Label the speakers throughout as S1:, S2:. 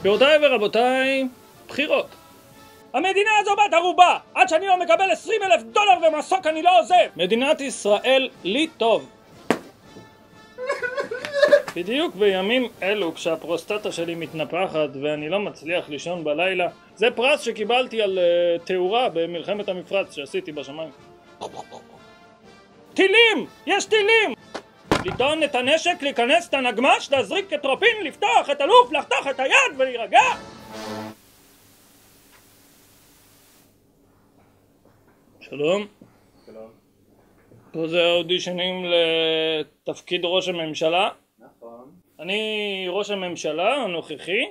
S1: גבירותיי ורבותיי, בחירות. המדינה הזו בת ערובה! עד שאני לא מקבל $20,000 ומסוק אני לא עוזב! מדינת ישראל לי טוב. בדיוק בימים אלו כשהפרוסטטה שלי מתנפחת ואני לא מצליח לישון בלילה, זה פרס שקיבלתי על תאורה במלחמת המפרץ שעשיתי בשמיים. טילים! יש טילים! לטעון את הנשק, להיכנס את הנגמש, להזריק את טרופין, לפתוח את הלוף, לחתוך את היד ולהירגע! שלום.
S2: שלום.
S1: פה זה האודישנים לתפקיד ראש הממשלה.
S2: נכון.
S1: אני ראש הממשלה הנוכחי,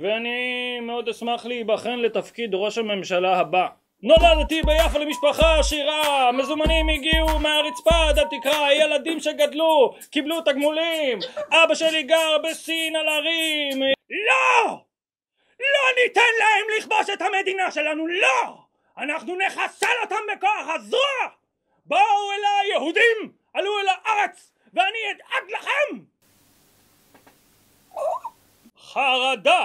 S1: ואני מאוד אשמח להיבחן לתפקיד ראש הממשלה הבא. נולדתי ביפו למשפחה עשירה, מזומנים הגיעו מהרצפה עד התקרה, ילדים שגדלו, קיבלו תגמולים, אבא שלי גר בסין על הרים. לא! לא ניתן להם לכבוש את המדינה שלנו, לא! אנחנו נחסל אותם בכוח הזרוע! באו אליי יהודים, עלו אל הארץ, ואני אדאג לכם! חרדה!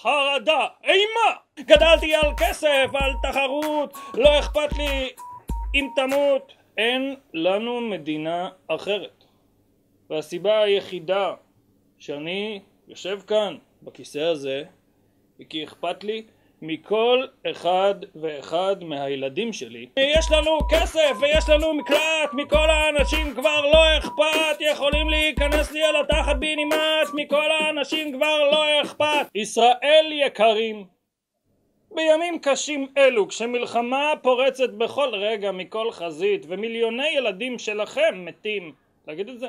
S1: חרדה! אימה! גדלתי על כסף, על תחרות, לא אכפת לי אם תמות. אין לנו מדינה אחרת. והסיבה היחידה שאני יושב כאן בכיסא הזה היא כי אכפת לי מכל אחד ואחד מהילדים שלי. יש לנו כסף ויש לנו מקלט, מכל האנשים כבר לא אכפת, יכולים להיכנס לי על התחת בינימט, מכל האנשים כבר לא אכפת. ישראל יקרים, בימים קשים אלו, כשמלחמה פורצת בכל רגע מכל חזית ומיליוני ילדים שלכם מתים, להגיד את זה?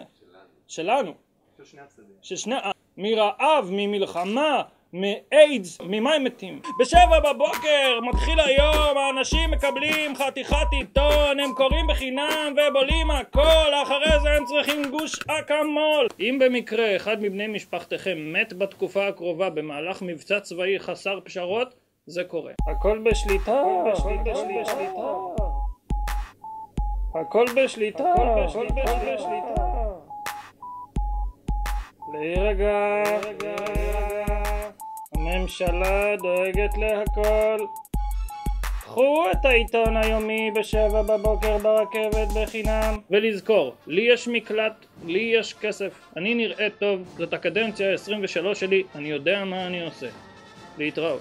S1: שלנו. של שני הצדדים. מרעב, ממלחמה, מאיידס, ממה הם מתים? ב7:00 מתחיל היום, האנשים מקבלים חתיכת עיתון, הם קוראים בחינם ובולים הכל, אחרי זה הם צריכים גוש אקמול. אם במקרה אחד מבני משפחתכם מת בתקופה הקרובה במהלך מבצע צבאי חסר פשרות, זה קורה. הכל בשליטה, הכל בשליטה, הכל בשליטה, הכל בשליטה. להירגע, הממשלה דואגת להכל. קחו את העיתון היומי ב7:00 ברכבת בחינם, ולזכור, לי יש מקלט, לי יש כסף, אני נראה טוב, זאת הקדנציה ה-23 שלי, אני יודע מה אני עושה. להתראות.